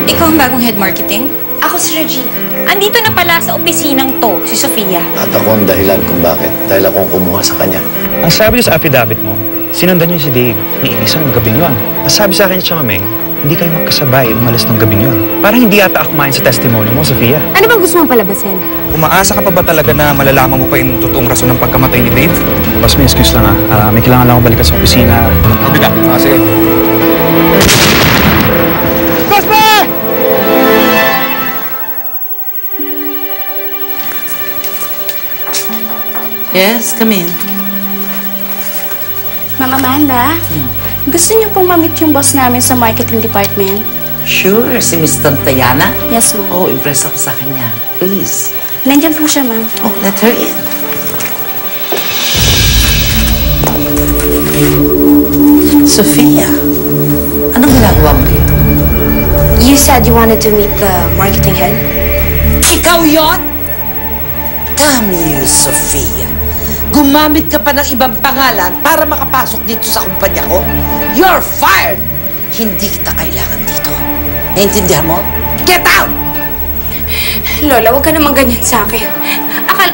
Ikaw ang bagong head marketing? Ako si Regina. Andito na pala sa opisinang to, si Sofia. At ako ang dahilan kung bakit. Dahil ako ang kumuha sa kanya. Ang sabi niya sa affidavit mo, sinundan niyo si Dave ni Elisa ng gabing yun. Ang sabi sa akin siya, Mameng, hindi kayo magkasabay umalis ng gabing yun. Parang hindi yata akmain sa testimony mo, Sofia. Ano bang gusto mong palabasin? Umaasa ka pa ba talaga na malalaman mo pa yung totoong rason ng pagkamatay ni Dave? Boss, may excuse lang ha. May kailangan lang ako balikan sa opisina. Okay ka? Sige. Boss ba! Yes, come in. Ma'am Amanda, gusto niyo pong ma-meet yung boss namin sa marketing department? Sure, si Miss Tantayana? Yes, ma'am. Oh, impress ako sa kanya. Please. Nandyan po siya, ma'am. Oh, let her in. Sophia, anong ginagawa mo dito? You said you wanted to meet the marketing head? Ikaw yon? Damn you, Sophia. Gumamit ka pa ng ibang pangalan para makapasok dito sa kumpanya ko? You're fired! Hindi kita kailangan dito. Naintindihan mo? Get out! Lola, huwag ka naman ganyan sa akin.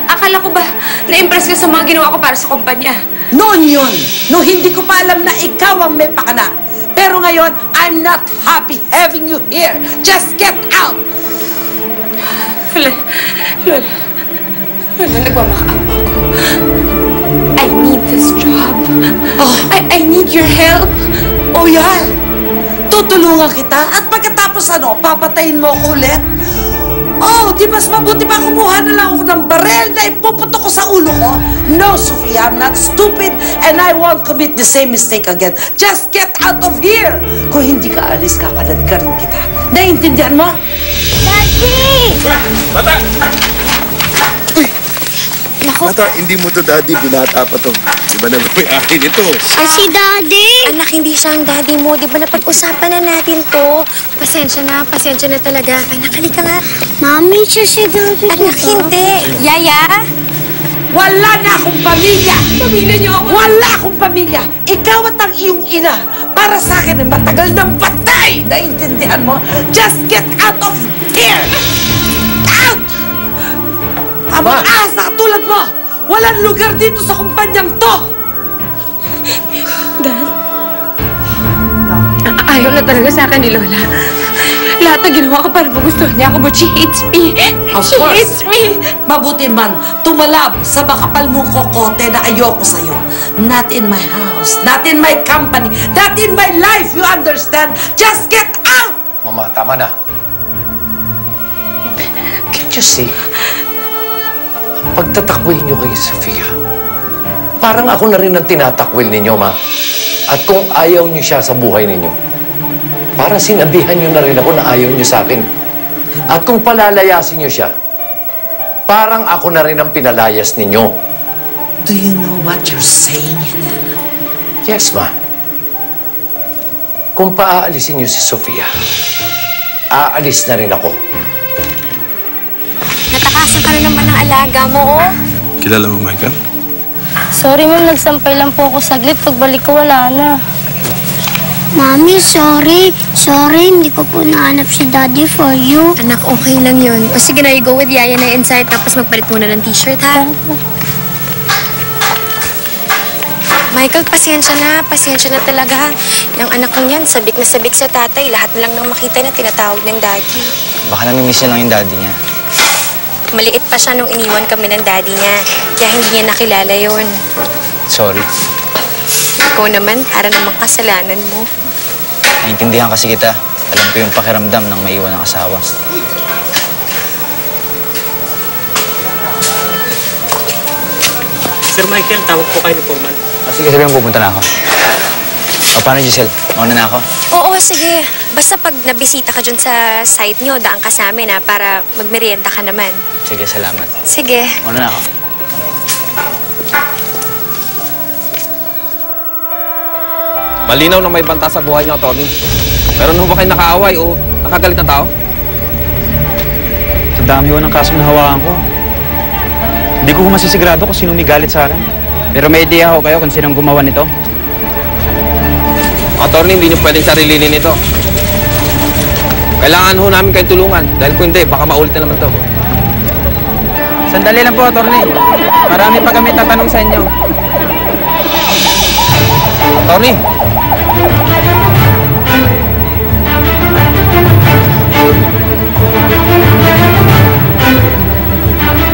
Akala ko ba na-impress ka sa mga ginawa ko para sa kumpanya? Noon yun, no hindi ko pa alam na ikaw ang may pakana. Pero ngayon, I'm not happy having you here. Just get out! Lola, nagmamakaawa ako. I need this job. Oh. I need your help. O yan! Tutulungan kita at pagkatapos papatayin mo ako ulit? Oh, di mas mabuti pa kumuha na lang ako ng barel na ipuputok ko sa ulo ko? No, Sophia, I'm not stupid and I won't commit the same mistake again. Just get out of here! Kung hindi ka alis, kakalad ka rin kita. Naiintindihan mo? Daddy! Bata! Naku, Bata, hindi mo to, Daddy. Binata pa to. Iba na may akin ito. ay si Daddy! Anak, hindi siya ang Daddy mo. Di ba napag-usapan na natin to? Pasensya na talaga. Anak, halika nga. Mami, siya si Daddy. Anak, hindi. Yaya? Wala na akong pamilya! Pamilya niyo ako. Wala akong pamilya! Ikaw at ang iyong ina, para sa akin ay matagal ng patay! Naintindihan mo? Just get out of here! Out! Ang mga asa katulad mo, walang lugar dito sa kumpanyang to! Dad? Ayaw na talaga sa akin ni Lola. Lahat na ginawa ko para magustuhan niya ako, but she hates me. Of She course. hates me. Mabuti man, tumalab sa makapal mong kokote na ayoko sa'yo. Not in my house, not in my company, not in my life, you understand? Just get out! Mama, tama na. Can't you see? Ang pagtatakwil niyo kay Sofia, parang ako na rin ang tinatakwil ninyo, Ma. At kung ayaw niyo siya sa buhay ninyo, para sinabihan niyo na rin ako na ayaw niyo sa akin. At kung palalayasin niyo siya, parang ako na rin ang pinalayas ninyo. Do you know what you're saying, Helena? Yes, Ma. Kung paaalisin niyo si Sofia, aalis na rin ako. Natakasan ka na naman ng alaga mo, oh. Kilala mo, Michael? Sorry, ma'am. Nagsampay lang po ako saglit. Pagbalik ko, wala na. Mami, sorry. Sorry, hindi ko po nahanap si Daddy for you. Anak, okay lang yun. O sige na, you go with Yaya na inside, tapos magpalit muna ng t-shirt, ha? Michael, pasensya na talaga. Yung anak kong yan, sabik na sabik sa tatay. Lahat na lang nang makita na tinatawag ng daddy. Baka namimiss niya lang yung daddy niya. Maliit pa siya nung iniwan kami ng daddy niya. Kaya hindi niya nakilala yon. Sorry. Ikaw naman, para namang kasalanan mo. Naintindihan kasi kita. Alam ko yung pakiramdam ng maiwan ng asawa. Sir Michael, tawag po kayo ni Foreman. Sige, sabihin mo, pupunta na ako. O, paano, Giselle? Mauna na ako? Oo, sige. Basta pag nabisita ka dyan sa site niyo, daan ka sa amin, ha, para magmerienda ka naman. Sige, salamat. Sige. Mauna na ako. Malinaw na may banta sa buhay niyo, Atty. Meron ho ba kayo nakaaway o nakagalit na tao? Sa dami ho ng kasong nahawakan ko. Hindi ko masisigurado kung sino may galit sa akin. Pero may idea ho kayo kung sinong gumawa nito. Atty, hindi niyo pwedeng sarilinin ito. Kailangan ho namin kayo tulungan. Dahil kung hindi, baka maulit na naman to. Sandali lang po, attorney. Marami pa kami tatanong sa inyo. Attorney!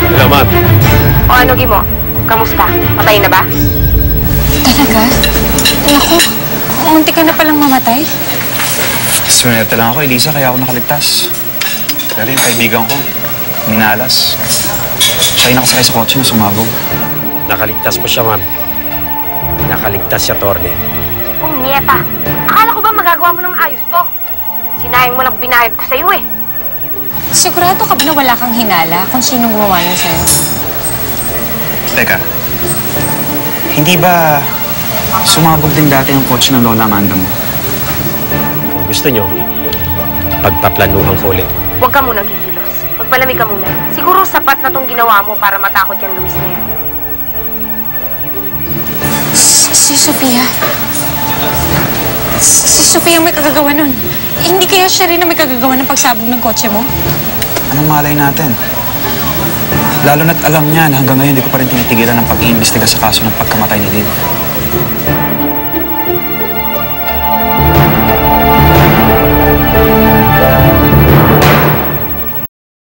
Hello, ma'am. O ano, Gimo? Kamusta? Patay na ba? Talaga? Naku, munti ka na palang mamatay. Swerte lang ako, Elisa, kaya ako nakaligtas. Pero yung kaibigan ko, minalas. Siya yung nakasakay sa kotse na sumabog. Nakaligtas po siya, ma'am. Nakaligtas siya, Torne. Nieta, akala ko ba magagawa mo ng ayos to? Sinayang mo lang binayad ko sa'yo eh. Sigurado ka ba na wala kang hinala kung sinong gumawa nun sa'yo? Teka, hindi ba sumabog din dati yung kotse ng Lola Amanda mo? Kung gusto nyo, pagpaplanuhan ko ulit. Huwag ka munang kikilos. Magpalamig ka muna. Siguro sapat na tong ginawa mo para matakot yung Luis na yan. Si Sofia? Si Sofia may kagagawa nun. Hindi kaya siya rin na may kagagawa ng pagsabog ng kotse mo? Anong malay natin? Lalo na't alam niya na hanggang ngayon hindi ko pa rin tinitigilan ng pag-iimbestiga sa kaso ng pagkamatay ni Dave.